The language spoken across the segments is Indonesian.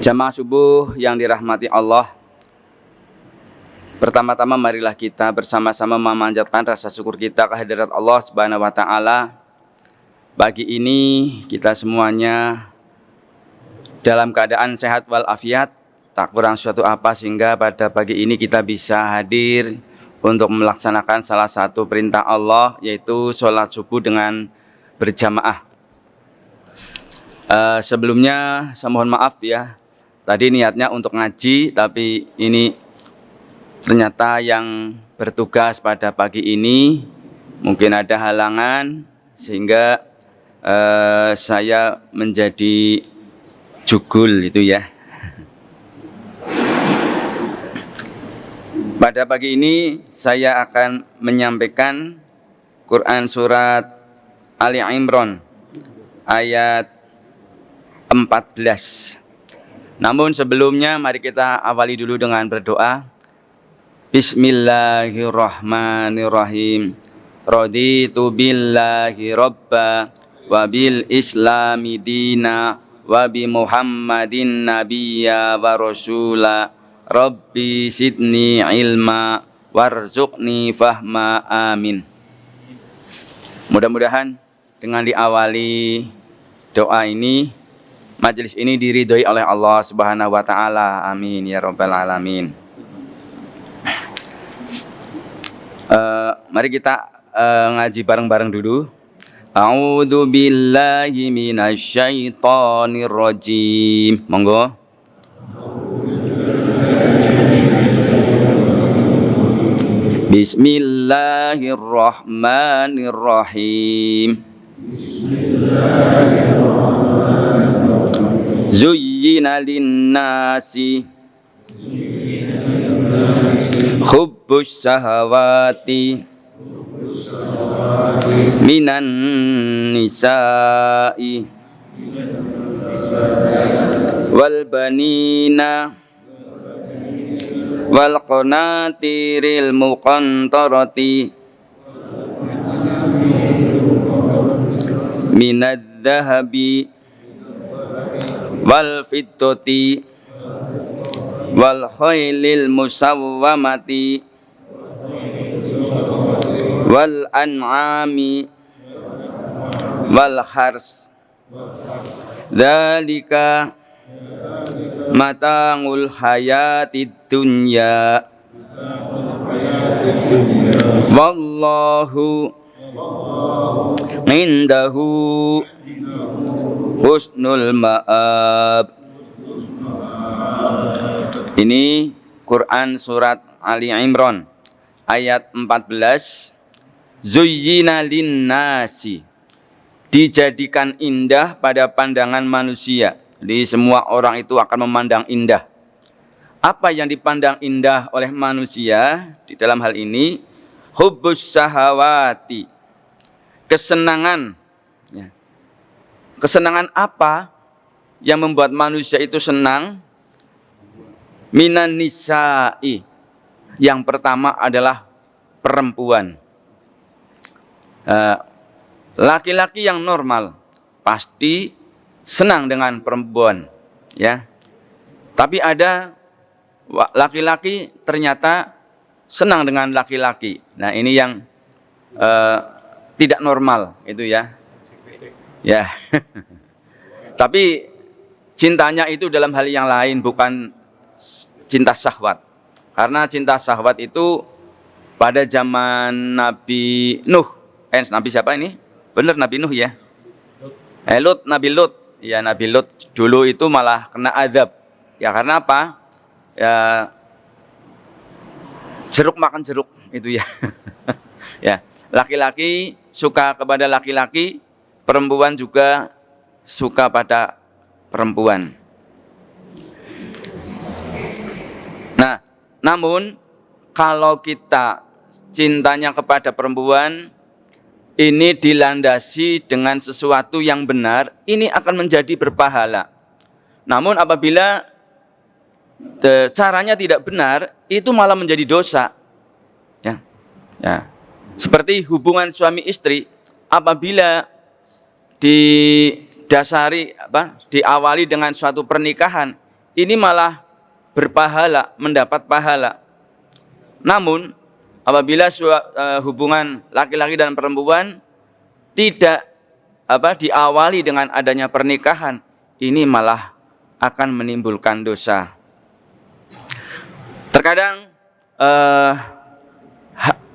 Jamaah subuh yang dirahmati Allah, pertama-tama marilah kita bersama-sama memanjatkan rasa syukur kita kehadirat Allah Subhanahu wa taala. Pagi ini kita semuanya dalam keadaan sehat walafiat, tak kurang suatu apa sehingga pada pagi ini kita bisa hadir untuk melaksanakan salah satu perintah Allah, yaitu sholat subuh dengan berjamaah. Sebelumnya saya mohon maaf ya, tadi niatnya untuk ngaji, tapi ini ternyata yang bertugas pada pagi ini mungkin ada halangan sehingga saya menjadi jugul itu ya. Pada pagi ini saya akan menyampaikan Quran surat Ali Imran ayat 14. Namun sebelumnya mari kita awali dulu dengan berdoa. Bismillahirrahmanirrahim. Raditu billahi robba wa bil islami dina wa bi muhammadin nabiyya wa rasula. Rabbi sidni ilma warzuqni fahma, amin. Mudah-mudahan dengan diawali doa ini, majelis ini diridhoi oleh Allah Subhanahu wa taala. Amin ya rabbal alamin. Mari kita ngaji bareng-bareng dulu. A'udzu billahi minasyaitonir rajim. Monggo. Bismillahirrahmanirrahim. Zuyyina linnasi hubbus syahawati minan nisa'i wal banina wal qanatiril muqantarati minadh dhahabi wal fiddati wal khailil musawwamati wal an'ami wal hars. Dzalika mata'ul hayatid dunya wallahu indahu husnul ma'ab. Ini Quran surat Ali Imran ayat 14. Zuyyina linnasi, dijadikan indah pada pandangan manusia. Jadi semua orang itu akan memandang indah. Apa yang dipandang indah oleh manusia di dalam hal ini? Hubbus syahawati, kesenangan ya. Kesenangan apa yang membuat manusia itu senang? Minan nisa'i, yang pertama adalah perempuan. Laki-laki yang normal pasti senang dengan perempuan ya. Tapi ada laki-laki ternyata senang dengan laki-laki. Nah, ini yang tidak normal itu ya. Ya. Tapi cintanya itu dalam hal yang lain, bukan cinta syahwat. Karena cinta syahwat itu pada zaman Nabi Nuh. Nabi siapa ini? Benar Nabi Nuh ya. Nabi Lut. Ya, Nabi Lut dulu itu malah kena azab. Ya karena apa? Ya jeruk makan jeruk itu ya. Ya, laki-laki suka kepada laki-laki, perempuan juga suka pada perempuan. Nah, namun kalau kita cintanya kepada perempuan ini dilandasi dengan sesuatu yang benar, ini akan menjadi berpahala. Namun apabila caranya tidak benar, itu malah menjadi dosa. Ya. Ya. Seperti hubungan suami istri, apabila didasari diawali dengan suatu pernikahan, ini malah berpahala, mendapat pahala. Namun apabila hubungan laki-laki dan perempuan tidak diawali dengan adanya pernikahan, ini malah akan menimbulkan dosa. Terkadang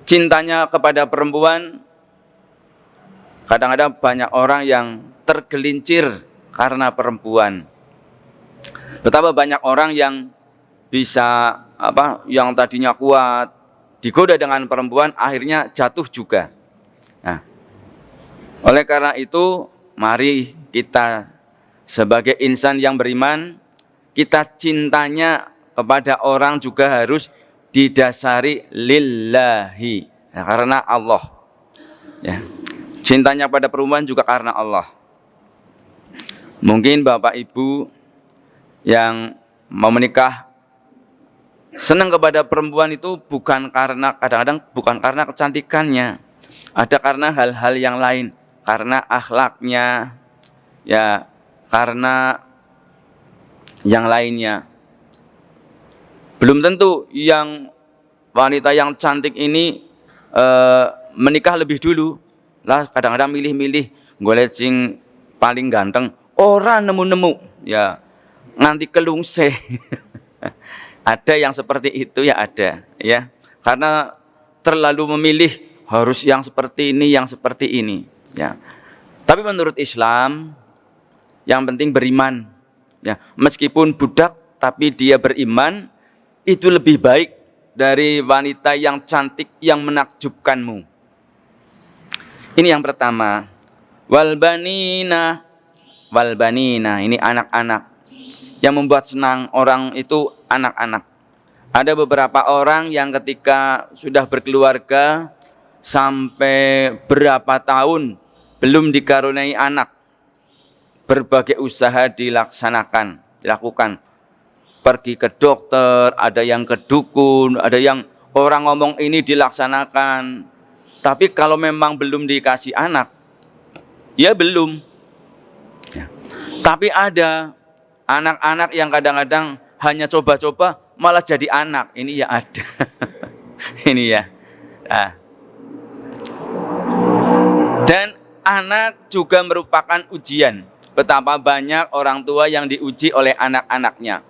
cintanya kepada perempuan, kadang-kadang banyak orang yang tergelincir karena perempuan. Betapa banyak orang yang bisa yang tadinya kuat, digoda dengan perempuan, akhirnya jatuh juga. Nah, oleh karena itu, mari kita sebagai insan yang beriman, kita cintanya kepada orang juga harus didasari lillahi, karena Allah. Ya. Cintanya pada perempuan juga karena Allah. Mungkin Bapak Ibu yang mau menikah senang kepada perempuan itu bukan karena, kadang-kadang bukan karena kecantikannya, ada karena hal-hal yang lain, karena akhlaknya, ya karena yang lainnya. Belum tentu yang wanita yang cantik ini menikah lebih dulu. Lah kadang-kadang milih-milih golek sing paling ganteng, ora nemu-nemu, ya nganti kelungse. Ada yang seperti itu, ya ada, ya. Karena terlalu memilih harus yang seperti ini, yang seperti ini, ya. Tapi menurut Islam yang penting beriman, ya. Meskipun budak tapi dia beriman, itu lebih baik dari wanita yang cantik yang menakjubkanmu. Ini yang pertama. Walbanina, ini anak-anak. Yang membuat senang orang itu anak-anak. Ada beberapa orang yang ketika sudah berkeluarga sampai berapa tahun belum dikaruniai anak, berbagai usaha dilakukan. Pergi ke dokter, ada yang ke dukun, ada yang orang ngomong ini dilaksanakan. Tapi kalau memang belum dikasih anak, ya belum. Ya. Tapi ada anak-anak yang kadang-kadang hanya coba-coba malah jadi anak. Ini ya ada. Ini ya. Nah. Dan anak juga merupakan ujian. Betapa banyak orang tua yang diuji oleh anak-anaknya.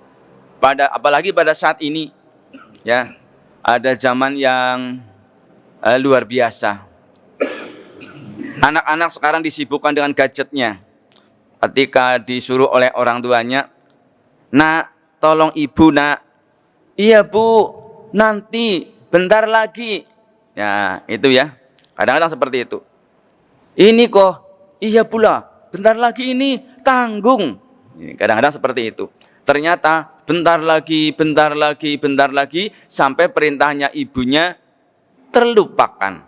Apalagi pada saat ini, ya, ada zaman yang luar biasa. Anak-anak sekarang disibukkan dengan gadgetnya. Ketika disuruh oleh orang tuanya, "Nak, tolong ibu, nak." "Iya bu, nanti, bentar lagi." Ya itu ya, kadang-kadang seperti itu. "Ini kok, iya pula, bentar lagi ini tanggung." Kadang-kadang seperti itu. Ternyata bentar lagi, sampai perintahnya ibunya terlupakan.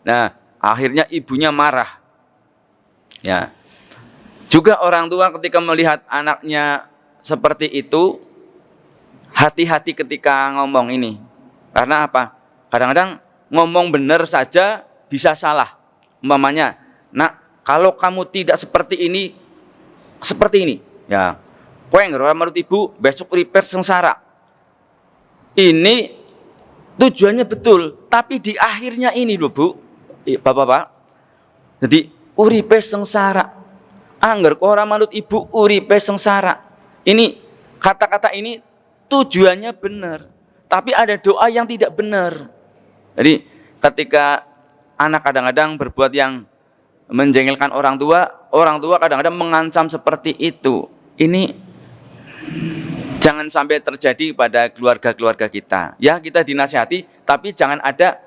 Nah, akhirnya ibunya marah. Ya. Juga orang tua ketika melihat anaknya seperti itu, hati-hati ketika ngomong ini. Karena apa? Kadang-kadang ngomong benar saja bisa salah. Umpamanya, "Nak, kalau kamu tidak seperti ini, seperti ini." Ya. Kowe ngerora menurut ibu, besok uripe sengsara. Ini tujuannya betul, tapi di akhirnya ini loh Bu, Bapak-bapak. Jadi uripe sengsara. Angger ora manut ibu uripe sengsara. Ini kata-kata ini tujuannya benar, tapi ada doa yang tidak benar. Jadi ketika anak kadang-kadang berbuat yang menjengkelkan orang tua kadang-kadang mengancam seperti itu. Ini jangan sampai terjadi pada keluarga-keluarga kita. Ya, kita dinasihati, tapi jangan ada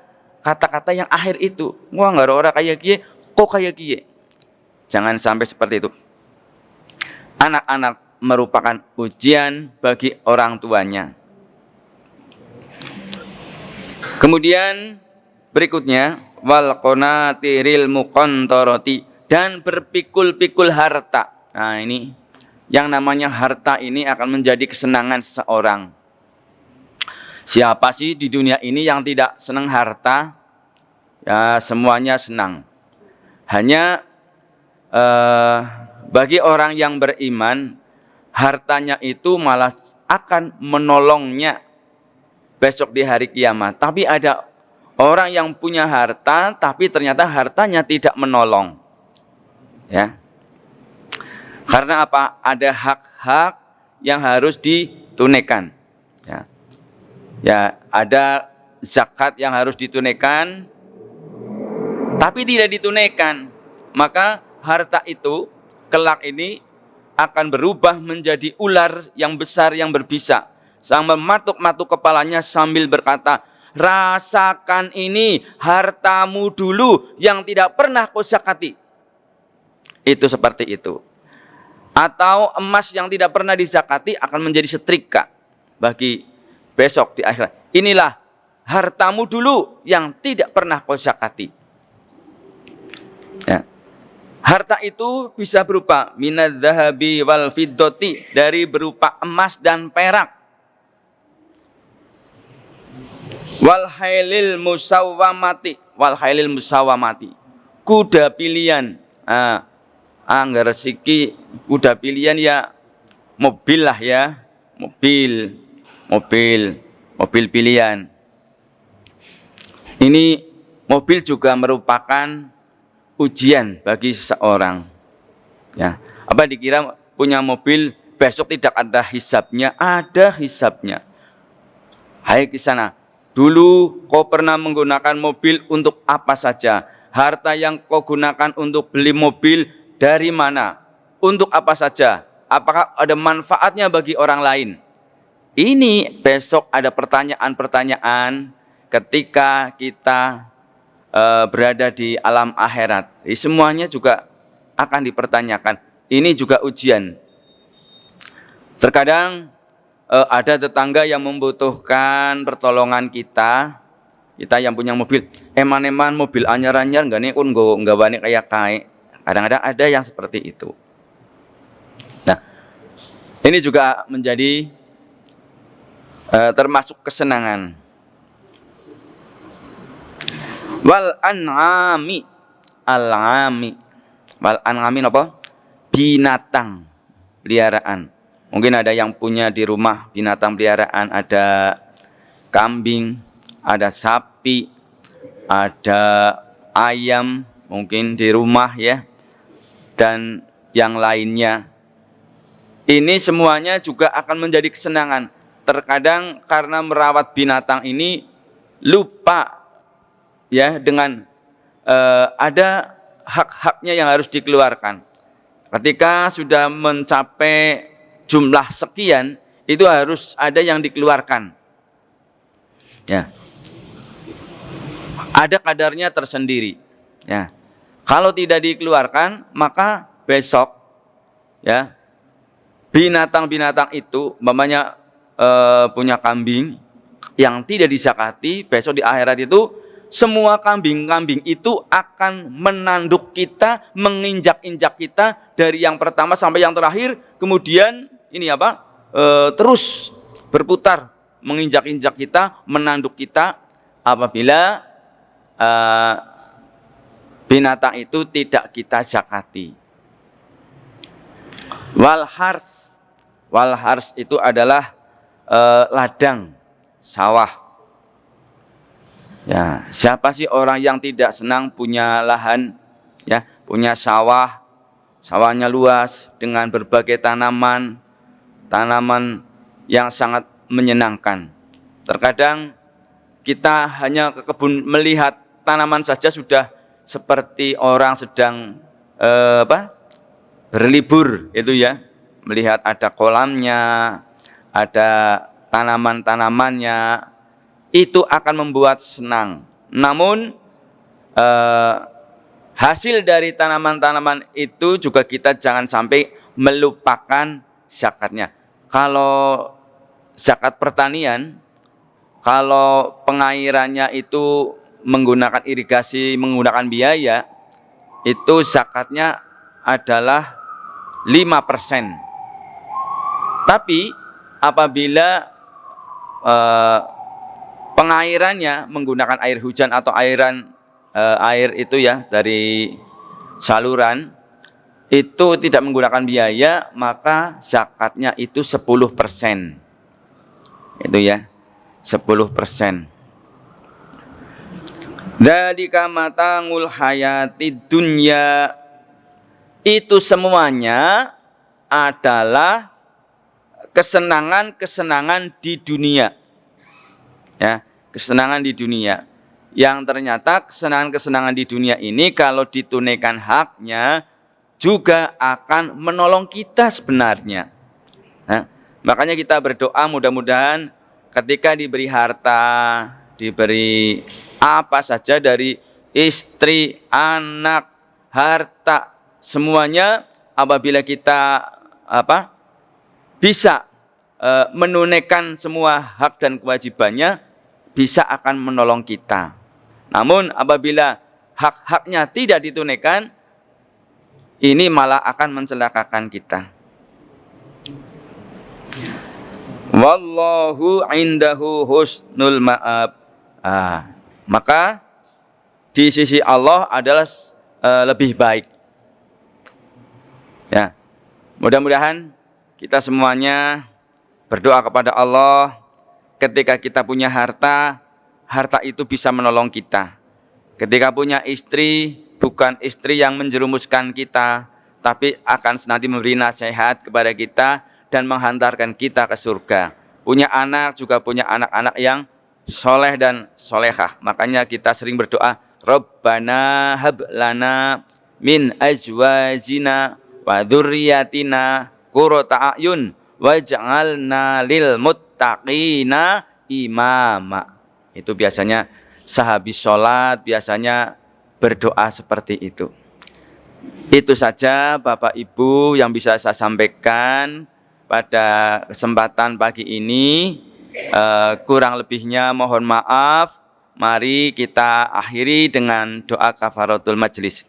kata-kata yang akhir itu. Wah, nggak orang kayak kie, kok kayak kie. Jangan sampai seperti itu. Anak-anak merupakan ujian bagi orang tuanya. Kemudian berikutnya, wal qanatiril muqantarati, dan berpikul-pikul harta. Nah, ini yang namanya harta ini akan menjadi kesenangan seseorang. Siapa sih di dunia ini yang tidak senang harta? Ya, semuanya senang. Hanya bagi orang yang beriman, hartanya itu malah akan menolongnya besok di hari kiamat. Tapi ada orang yang punya harta tapi ternyata hartanya tidak menolong. Ya. Karena apa? Ada hak-hak yang harus ditunaikan. Ya. Ya, ada zakat yang harus ditunaikan tapi tidak ditunaikan. Maka harta itu kelak ini akan berubah menjadi ular yang besar yang berbisa. Sang mematuk-matuk kepalanya sambil berkata, rasakan ini hartamu dulu yang tidak pernah kau zakati. Itu seperti itu. Atau emas yang tidak pernah dizakati akan menjadi setrika bagi besok di akhirat. Inilah hartamu dulu yang tidak pernah kau zakati. Ya. Harta itu bisa berupa minadz-dzahabi wal fiddati, dari berupa emas dan perak. Wal khailil musawwamati, wal khailil musawwamati, kuda pilihan. Anggar siki kuda pilihan ya mobil lah ya, mobil pilihan. Ini mobil juga merupakan ujian bagi seseorang. Ya, apa dikira punya mobil besok tidak ada hisabnya? Ada hisabnya. Hai ke sana. Dulu kau pernah menggunakan mobil untuk apa saja? Harta yang kau gunakan untuk beli mobil dari mana? Untuk apa saja? Apakah ada manfaatnya bagi orang lain? Ini besok ada pertanyaan-pertanyaan ketika kita berada di alam akhirat. Semuanya juga akan dipertanyakan. Ini juga ujian. Terkadang ada tetangga yang membutuhkan pertolongan kita yang punya mobil. Eman-eman mobil anyar-anyar nggak nih kun nggak banyak kayak kae. Kadang-kadang ada yang seperti itu. Nah, ini juga menjadi termasuk kesenangan. Wal an'ami, al-ami. Wal an'ami apa? Binatang peliharaan. Mungkin ada yang punya di rumah binatang peliharaan, ada kambing, ada sapi, ada ayam mungkin di rumah ya, dan yang lainnya. Ini semuanya juga akan menjadi kesenangan. Terkadang karena merawat binatang ini lupa ya dengan ada hak-haknya yang harus dikeluarkan. Ketika sudah mencapai jumlah sekian, itu harus ada yang dikeluarkan. Ya. Ada kadarnya tersendiri. Ya. Kalau tidak dikeluarkan, maka besok ya binatang-binatang itu, umpamanya punya kambing yang tidak dizakati, besok di akhirat itu semua kambing-kambing itu akan menanduk kita, menginjak-injak kita dari yang pertama sampai yang terakhir. Kemudian ini apa? Terus berputar, menginjak-injak kita, menanduk kita apabila binatang itu tidak kita zakati. Wal hars itu adalah ladang, sawah. Ya, siapa sih orang yang tidak senang punya lahan, ya, punya sawah, sawahnya luas dengan berbagai tanaman yang sangat menyenangkan. Terkadang kita hanya ke kebun melihat tanaman saja sudah seperti orang sedang berlibur itu ya, melihat ada kolamnya, ada tanaman-tanamannya. Itu akan membuat senang. Namun hasil dari tanaman-tanaman itu juga kita jangan sampai melupakan zakatnya. Kalau zakat pertanian, kalau pengairannya itu menggunakan irigasi, menggunakan biaya, itu zakatnya adalah 5%. Tapi apabila pengairannya menggunakan air hujan atau air itu ya dari saluran, itu tidak menggunakan biaya, maka zakatnya itu 10%. Itu ya, 10%. Dzalika matangul hayatid dunya. Itu semuanya adalah kesenangan-kesenangan di dunia. Ya, kesenangan di dunia. Yang ternyata kesenangan-kesenangan di dunia ini kalau ditunaikan haknya juga akan menolong kita sebenarnya. Nah, makanya kita berdoa mudah-mudahan ketika diberi harta, diberi apa saja dari istri, anak, harta, semuanya apabila kita bisa menunaikan semua hak dan kewajibannya, bisa akan menolong kita. Namun apabila hak-haknya tidak ditunaikan, ini malah akan mencelakakan kita. Wallahu indahu husnul ma'ab. Maka di sisi Allah adalah lebih baik. Ya, mudah-mudahan kita semuanya berdoa kepada Allah ketika kita punya harta, harta itu bisa menolong kita. Ketika punya istri, bukan istri yang menjerumuskan kita, tapi akan nanti memberi nasihat kepada kita dan menghantarkan kita ke surga. Punya anak juga punya anak-anak yang soleh dan solehah. Makanya kita sering berdoa, Rabbana hab lana min azwajina wa dzurriyyatina qurrata a'yun waj'alna lil muttaqina imama. Itu biasanya sehabis sholat biasanya berdoa seperti itu. Itu saja Bapak Ibu yang bisa saya sampaikan pada kesempatan pagi ini. Kurang lebihnya mohon maaf. Mari kita akhiri dengan doa kafaratul majlis.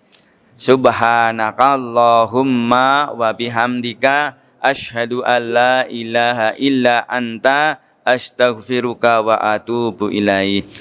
Subhanakallahumma wa bihamdika asyhadu an la ilaha illa anta astaghfiruka wa atubu ilaih.